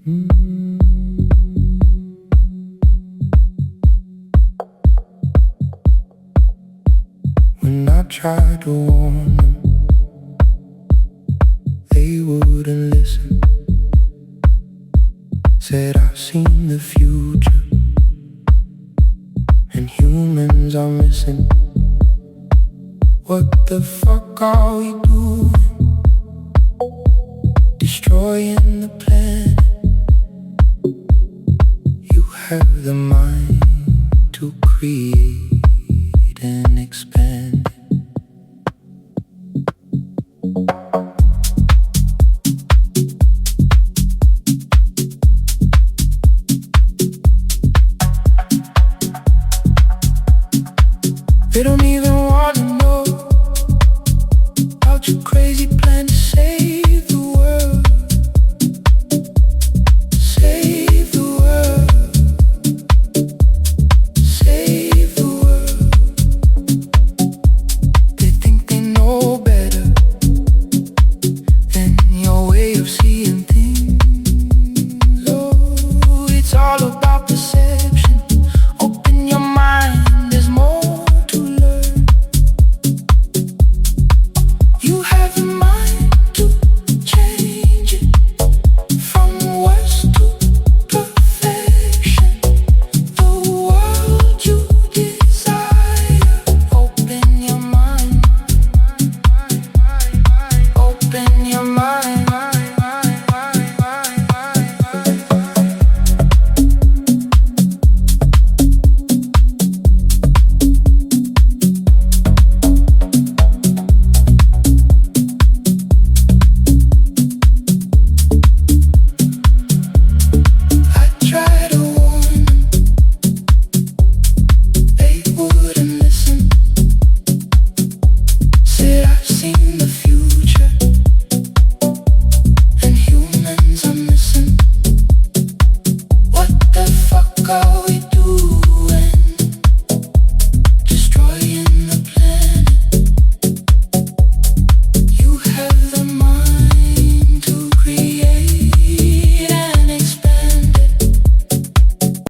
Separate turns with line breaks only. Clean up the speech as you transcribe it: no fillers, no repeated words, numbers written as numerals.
When I tried to warn them, they wouldn't listen. Said I've seen the future, and humans are missing. What the fuck are we doing? Destroying the planet. You have the mind to create and expand. They don't even wanna know about your crazy plan to save